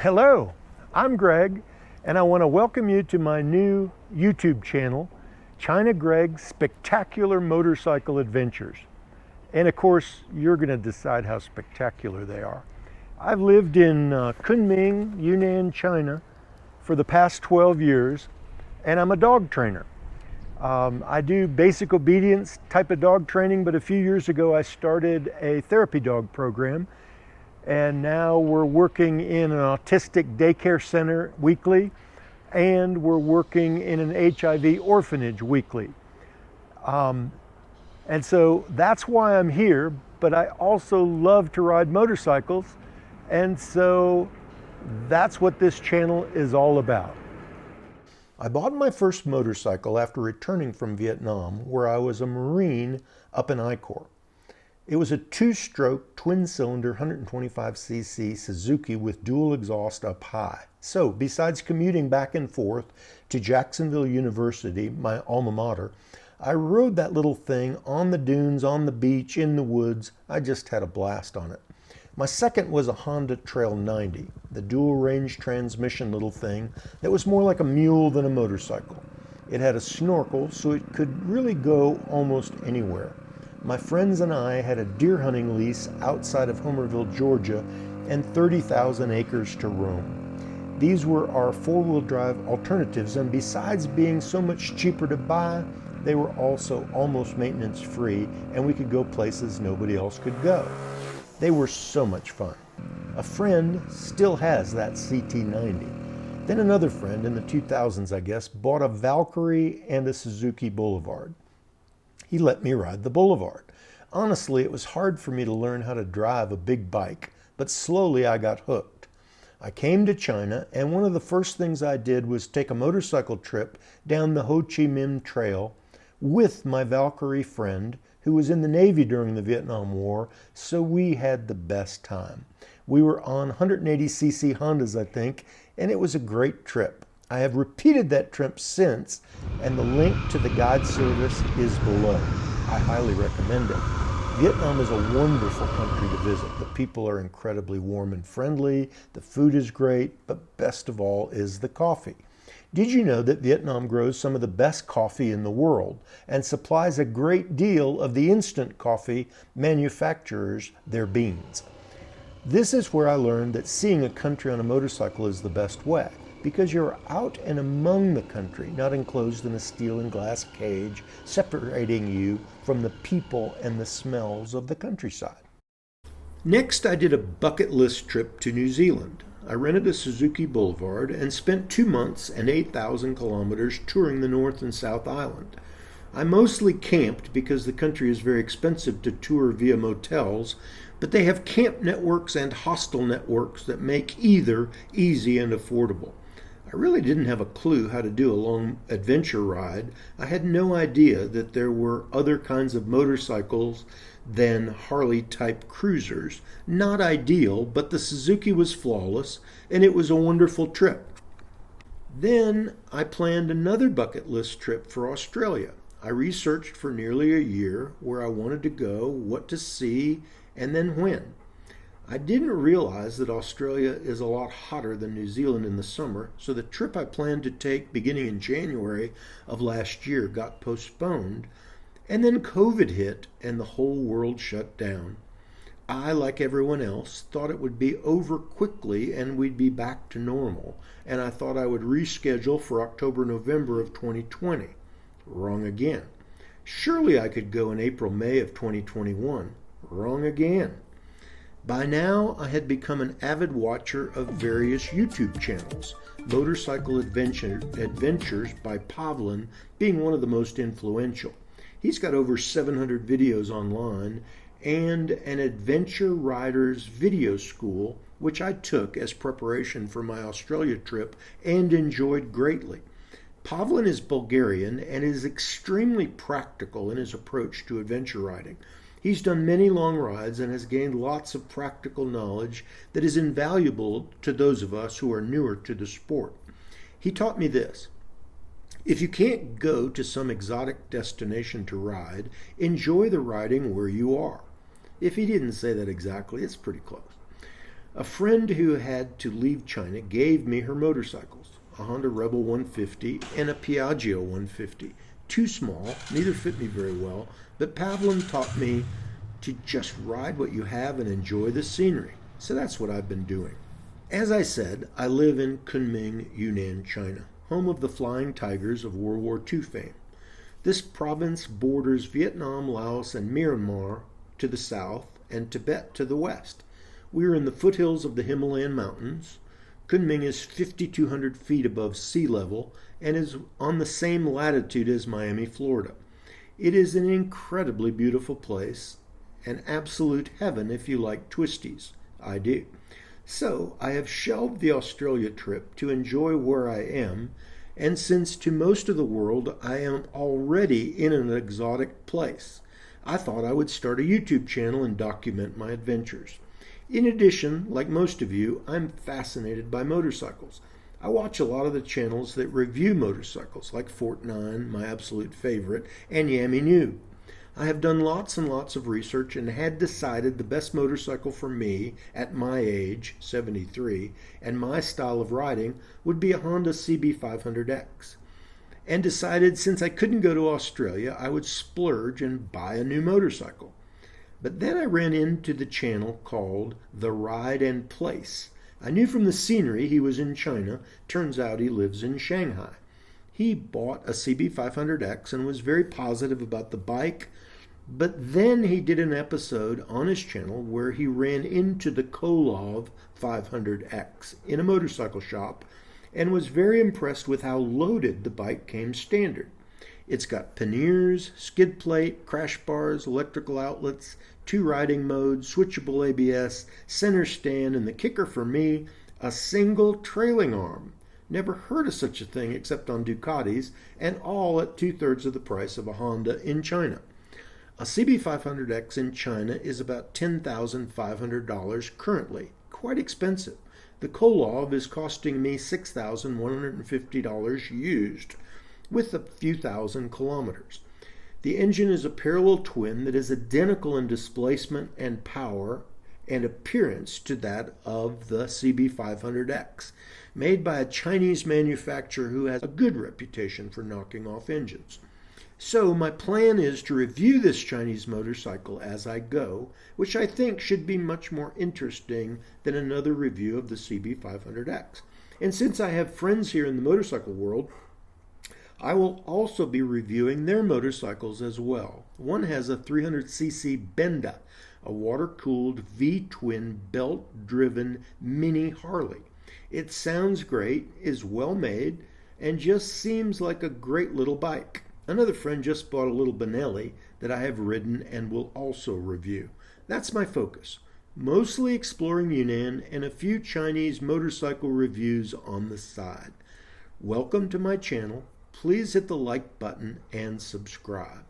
Hello, I'm Greg, and I want to welcome you to my new YouTube channel, China Greg's Spectacular Motorcycle Adventures. And of course, you're going to decide how spectacular they are. I've lived in Kunming, Yunnan, China for the past 12 years, and I'm a dog trainer. I do basic obedience type of dog training, but a few years ago I started a therapy dog program, and now we're working in an autistic daycare center weekly, and we're working in an HIV orphanage weekly. And so that's why I'm here, but I also love to ride motorcycles, and so that's what this channel is all about. I bought my first motorcycle after returning from Vietnam, where I was a Marine up in I Corps. It was a two-stroke, twin-cylinder, 125cc Suzuki with dual exhaust up high. So, besides commuting back and forth to Jacksonville University, my alma mater, I rode that little thing on the dunes, on the beach, in the woods. I just had a blast on it. My second was a Honda Trail CT90, the dual-range transmission little thing that was more like a mule than a motorcycle. It had a snorkel, so it could really go almost anywhere. My friends and I had a deer hunting lease outside of Homerville, Georgia, and 30,000 acres to roam. These were our four-wheel drive alternatives, and besides being so much cheaper to buy, they were also almost maintenance-free, and we could go places nobody else could go. They were so much fun. A friend still has that CT90. Then another friend, in the 2000s I guess, bought a Valkyrie and a Suzuki Boulevard. He let me ride the Boulevard. Honestly, it was hard for me to learn how to drive a big bike, but slowly I got hooked. I came to China, and one of the first things I did was take a motorcycle trip down the Ho Chi Minh Trail with my Valkyrie friend, who was in the Navy during the Vietnam War, so we had the best time. We were on 180cc Hondas, I think, and it was a great trip. I have repeated that trip since, and the link to the guide service is below. I highly recommend it. Vietnam is a wonderful country to visit. The people are incredibly warm and friendly, the food is great, but best of all is the coffee. Did you know that Vietnam grows some of the best coffee in the world and supplies a great deal of the instant coffee manufacturers their beans? This is where I learned that seeing a country on a motorcycle is the best way, because you're out and among the country, not enclosed in a steel and glass cage, separating you from the people and the smells of the countryside. Next, I did a bucket list trip to New Zealand. I rented a Suzuki Boulevard and spent 2 months and 8,000 kilometers touring the North and South Island. I mostly camped because the country is very expensive to tour via motels, but they have camp networks and hostel networks that make either easy and affordable. I really didn't have a clue how to do a long adventure ride. I had no idea that there were other kinds of motorcycles than Harley-type cruisers. Not ideal, but the Suzuki was flawless, and it was a wonderful trip. Then I planned another bucket list trip for Australia. I researched for nearly a year where I wanted to go, what to see, and then when. I didn't realize that Australia is a lot hotter than New Zealand in the summer, so the trip I planned to take beginning in January of last year got postponed, and then COVID hit and the whole world shut down. I, like everyone else, thought it would be over quickly and we'd be back to normal, and I thought I would reschedule for October-November of 2020. Wrong again. Surely I could go in April-May of 2021. Wrong again. By now, I had become an avid watcher of various YouTube channels, Motorcycle Adventures by Pavlin being one of the most influential. He's got over 700 videos online, and an adventure rider's video school, which I took as preparation for my Australia trip and enjoyed greatly. Pavlin is Bulgarian and is extremely practical in his approach to adventure riding. He's done many long rides and has gained lots of practical knowledge that is invaluable to those of us who are newer to the sport. He taught me this: if you can't go to some exotic destination to ride, enjoy the riding where you are. If he didn't say that exactly, it's pretty close. A friend who had to leave China gave me her motorcycles, a Honda Rebel 150 and a Piaggio 150. Too small, neither fit me very well, but Pavlin taught me to just ride what you have and enjoy the scenery. So that's what I've been doing. As I said, I live in Kunming, Yunnan, China, home of the Flying Tigers of World War II fame. This province borders Vietnam, Laos, and Myanmar to the south and Tibet to the west. We are in the foothills of the Himalayan mountains. Kunming is 5,200 feet above sea level and is on the same latitude as Miami, Florida. It is an incredibly beautiful place, an absolute heaven if you like twisties. I do. So I have shelved the Australia trip to enjoy where I am, and since to most of the world I am already in an exotic place, I thought I would start a YouTube channel and document my adventures. In addition, like most of you, I'm fascinated by motorcycles. I watch a lot of the channels that review motorcycles, like Fort9, my absolute favorite, and Yami New. I have done lots and lots of research and had decided the best motorcycle for me at my age, 73, and my style of riding would be a Honda CB500X. And decided since I couldn't go to Australia, I would splurge and buy a new motorcycle. But then I ran into the channel called The Ride and Place. I knew from the scenery he was in China. Turns out he lives in Shanghai. He bought a CB500X and was very positive about the bike. But then he did an episode on his channel where he ran into the Colove 500X in a motorcycle shop and was very impressed with how loaded the bike came standard. It's got panniers, skid plate, crash bars, electrical outlets, 2 riding modes, switchable ABS, center stand, and the kicker for me, a single trailing arm. Never heard of such a thing except on Ducatis, and all at 2/3 of the price of a Honda in China. A CB500X in China is about $10,500 currently, quite expensive. The Colove is costing me $6,150 used, with a few thousand kilometers. The engine is a parallel twin that is identical in displacement and power and appearance to that of the CB500X, made by a Chinese manufacturer who has a good reputation for knocking off engines. So my plan is to review this Chinese motorcycle as I go, which I think should be much more interesting than another review of the CB500X. And since I have friends here in the motorcycle world, I will also be reviewing their motorcycles as well. One has a 300cc Benda, a water-cooled V-twin belt-driven mini Harley. It sounds great, is well made, and just seems like a great little bike. Another friend just bought a little Benelli that I have ridden and will also review. That's my focus. Mostly exploring Yunnan and a few Chinese motorcycle reviews on the side. Welcome to my channel. Please hit the like button and subscribe.